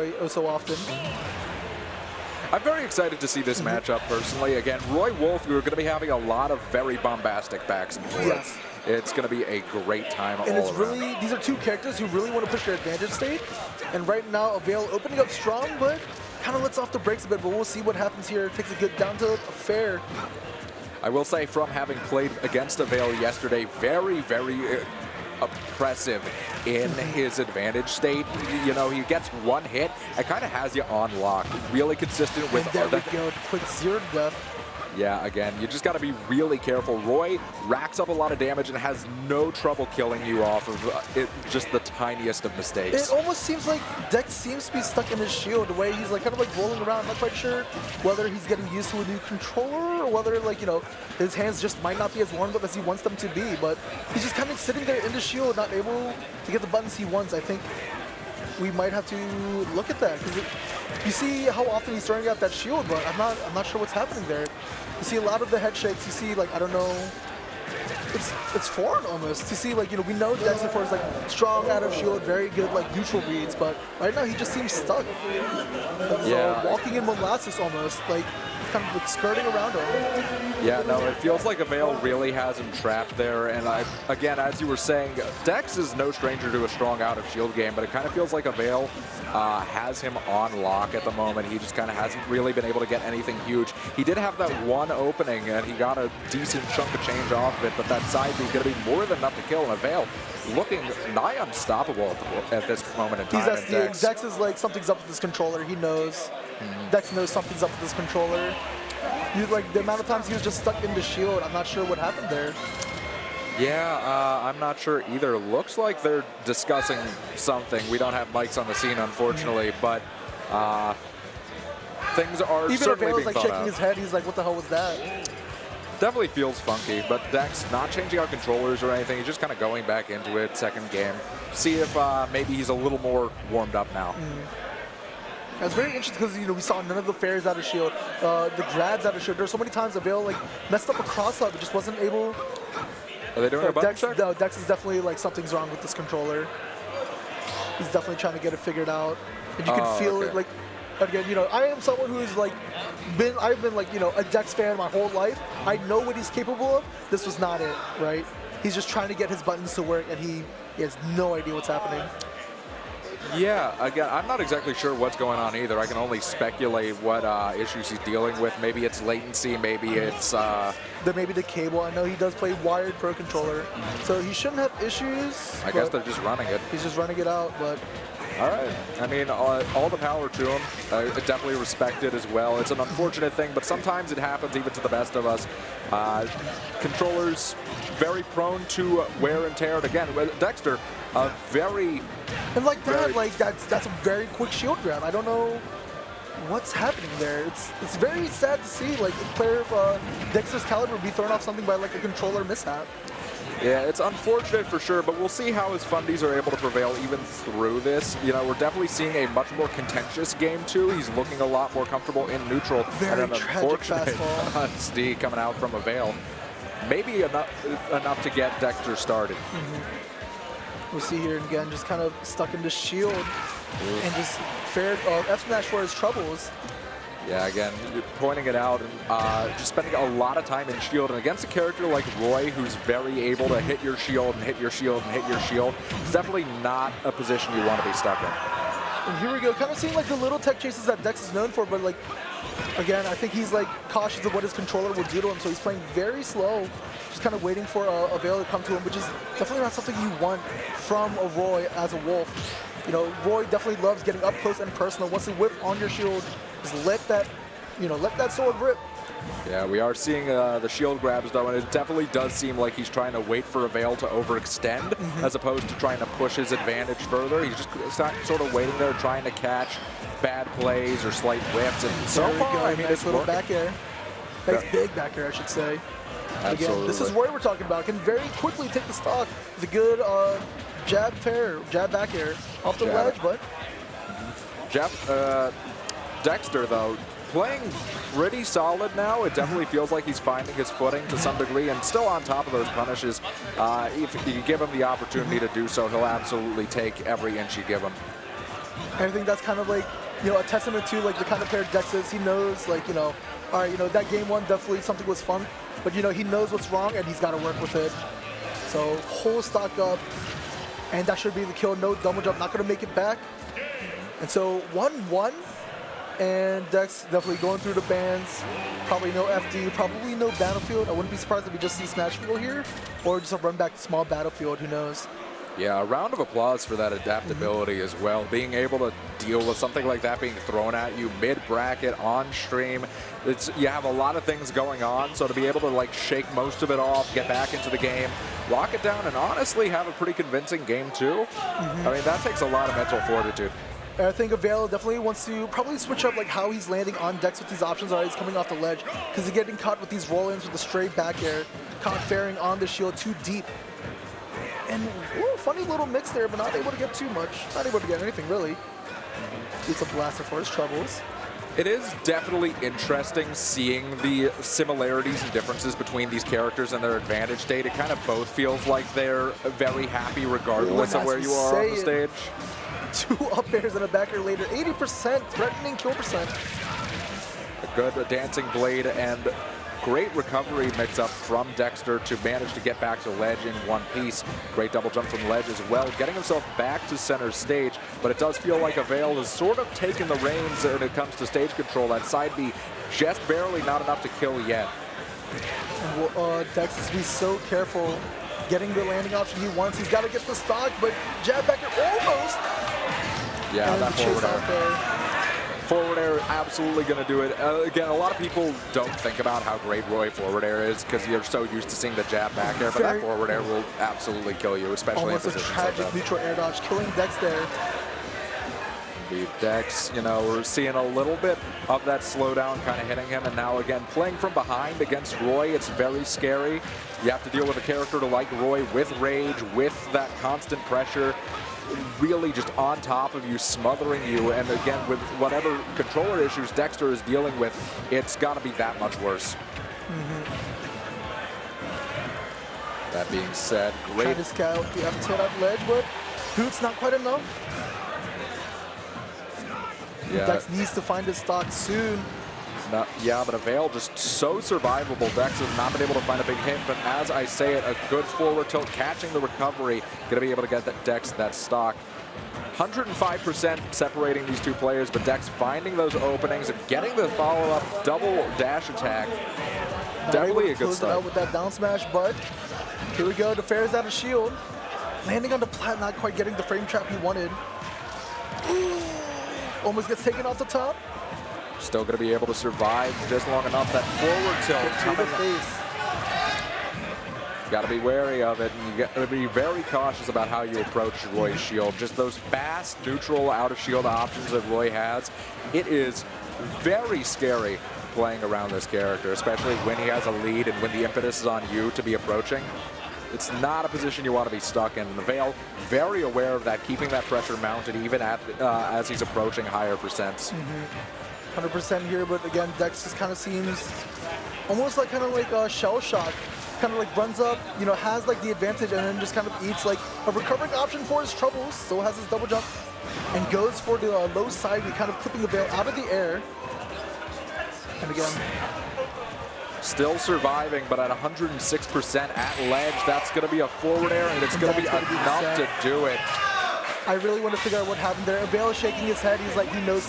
Roy oh so often. I'm very excited to see this matchup personally. Again, Roy Wolf, we're going to be having a lot of very bombastic backs and forths. Yes. It's going to be a great time all And it's around. really, these are two characters who really want to push their advantage state. And right now, Avail opening up strong, but kind of lets off the brakes a bit. But we'll see what happens here. Takes a good down to a fair. I will say, from having played against Avail yesterday, very, very oppressive in his advantage state. You know, he gets one hit and kind of has you on lock. Really consistent with... And there we go, quick 0 to death. Yeah, again, you just got to be really careful. Roy racks up a lot of damage and has no trouble killing you off of just the tiniest of mistakes. It almost seems like Dex seems to be stuck in his shield, the way he's like kind of like rolling around. I'm not quite sure whether he's getting used to a new controller or whether, like, you know, his hands just might not be as warmed up as he wants them to be. But he's just kind of sitting there in the shield, not able to get the buttons he wants. I think we might have to look at that, because you see how often he's throwing out that shield, but I'm not sure what's happening there. You see a lot of the head shakes. You see, like, I don't know, it's foreign almost to see, like, you know, we know Dexter for his like strong out of shield, very good like neutral reads, but right now he just seems stuck. Yeah, walking in molasses almost, like kind of like skirting around him. Yeah, no, it feels like Avail really has him trapped there. And again, as you were saying, Dex is no stranger to a strong out of shield game, but it kind of feels like Avail has him on lock at the moment. He just kind of hasn't really been able to get anything huge. He did have that one opening, and he got a decent chunk of change off of it, but that side B is going to be more than enough to kill. And Avail looking nigh unstoppable at this moment in time. He's SDing. Dex is like, something's up with this controller. He knows. Dex knows something's up with this controller. Like, the amount of times he was just stuck in the shield, I'm not sure what happened there. Yeah, I'm not sure either. Looks like they're discussing something. We don't have mics on the scene, unfortunately, but things are even certainly being like thought shaking out. his head. He's like, what the hell was that? Definitely feels funky, but Dex not changing out controllers or anything. He's just kind of going back into it, second game. See if maybe he's a little more warmed up now. It was very interesting because, you know, we saw none of the fairs out of shield, the grabs out of shield. There's so many times Avail like messed up a cross up, but just wasn't able. Are they doing a button Dex, check? no, Dex is definitely like, something's wrong with this controller. He's definitely trying to get it figured out, and you can feel it. Like, again, you know, I am someone who is like I've been like, you know, a Dex fan my whole life. I know what he's capable of. This was not it, right? He's just trying to get his buttons to work, and he has no idea what's happening. Yeah, again, I'm not exactly sure what's going on either. I can only speculate what issues he's dealing with. Maybe it's latency, maybe it's... Maybe the cable. I know he does play wired Pro Controller, so he shouldn't have issues. I guess they're just running it. He's just running it out, but... All right. I mean, all the power to him. Definitely respect it as well. It's an unfortunate thing, but sometimes it happens even to the best of us. Controllers very prone to wear and tear. And again, Dexter, very... And like that, like that's a very quick shield grab. I don't know what's happening there. It's very sad to see like a player of Dexter's caliber be thrown off something by like a controller mishap. Yeah, it's unfortunate for sure, but we'll see how his fundies are able to prevail even through this. You know, we're definitely seeing a much more contentious game too. He's looking a lot more comfortable in neutral. Very and an tragic unfortunate fastball. coming out from Avail. Maybe enough to get Dexter started. We'll see here again, just kind of stuck in the shield and just fared F smash for his troubles. Yeah, again, you're pointing it out and just spending a lot of time in shield. And against a character like Roy, who's very able to hit your shield and hit your shield and hit your shield, it's definitely not a position you want to be stuck in. And here we go, kind of seeing like the little tech chases that Dex is known for, but like, again, I think he's like cautious of what his controller will do to him, so he's playing very slow, just kind of waiting for Avail to come to him, which is definitely not something you want from a Roy as a Wolf. You know, Roy definitely loves getting up close and personal. Once they whip on your shield, just let that, you know, let that sword rip. Yeah, we are seeing the shield grabs, though, and it definitely does seem like he's trying to wait for Avail to overextend as opposed to trying to push his advantage further. He's just sort of waiting there, trying to catch bad plays or slight whiffs. And so far, I mean, it's little back air. Nice big back air, I should say. Absolutely. Again, this is Roy we're talking about. Can very quickly take the stock. It's a good jab back air off the ledge, but... Dexter, though, playing pretty solid now. It definitely feels like he's finding his footing to some degree and still on top of those punishes. If you give him the opportunity to do so, he'll absolutely take every inch you give him. And I think that's kind of like, a testament to like the kind of player Dex is. He knows like, all right, that game one definitely something was fun, but he knows what's wrong and he's got to work with it. So whole stock up, and that should be the kill. No double jump, not going to make it back. And so 1-1, and Dex definitely going through the bans. Probably no FD, probably no Battlefield. I wouldn't be surprised if we just see Smash People here, or just a run back to small Battlefield, who knows. Yeah, a round of applause for that adaptability as well. Being able to deal with something like that being thrown at you mid-bracket, on stream. You have a lot of things going on, so to be able to like shake most of it off, get back into the game, lock it down, and honestly have a pretty convincing game too. I mean, that takes a lot of mental fortitude. I think Avail definitely wants to probably switch up like how he's landing on Dex with these options while he's coming off the ledge, because he's getting caught with these roll-ins with the straight back air, caught faring on the shield too deep. And funny little mix there, but not able to get too much. Not able to get anything really. It's a blaster for his troubles. It is definitely interesting seeing the similarities and differences between these characters and their advantage state. It kind of both feels like they're very happy regardless of where you are on the stage. 2 up airs and a back air later. 80% threatening kill percent. A good dancing blade and great recovery mix-up from Dexter to manage to get back to ledge in one piece. Great double jump from ledge as well, getting himself back to center stage, but it does feel like Avail has sort of taken the reins when it comes to stage control. That side B just barely not enough to kill yet. Dex has to be so careful getting the landing option he wants. He's got to get the stock, but jab back air almost. Yeah, and that forward air. Forward air, absolutely going to do it. Again, a lot of people don't think about how great Roy forward air is because you're so used to seeing the jab back air, but that forward air will absolutely kill you, especially almost in a positions tragic like that. neutral air dodge, killing Dex there. The Dex, we're seeing a little bit of that slowdown kind of hitting him, and now again, playing from behind against Roy, it's very scary. You have to deal with a character like Roy with rage, with that constant pressure, really just on top of you, smothering you, and again, with whatever controller issues Dexter is dealing with, it's got to be that much worse. That being said, great. Trying to scout the up-tilt up ledge, but Boots not quite enough. Yeah. Dex needs to find his stock soon. Yeah, but Avail just so survivable. Dex has not been able to find a big hit, but as I say it, a good forward tilt, catching the recovery, going to be able to get that Dex that stock. 105% separating these two players, but Dex finding those openings and getting the follow-up double dash attack. Definitely a good start. Out with that down smash, but here we go. The fair's out of shield. Landing on the plat, not quite getting the frame trap he wanted. Ooh, almost gets taken off the top. Still going to be able to survive just long enough. That forward tilt to the face. Got to be wary of it, and you got to be very cautious about how you approach Roy's shield. Just those fast, neutral, out-of-shield options that Roy has. It is very scary playing around this character, especially when he has a lead and when the impetus is on you to be approaching. It's not a position you want to be stuck in. And Avail, very aware of that, keeping that pressure mounted even at as he's approaching higher percents. 100% here, but again, Dex just kind of seems almost like a shell shock. Kind of like runs up, has like the advantage, and then just kind of eats like a recovering option for his troubles. Still has his double jump and goes for the low side, kind of clipping Avail out of the air. And again, still surviving, but at 106% at ledge. That's going to be a forward air, and it's going to be enough to do it. I really want to figure out what happened there. Avail is shaking his head. He's like, he knows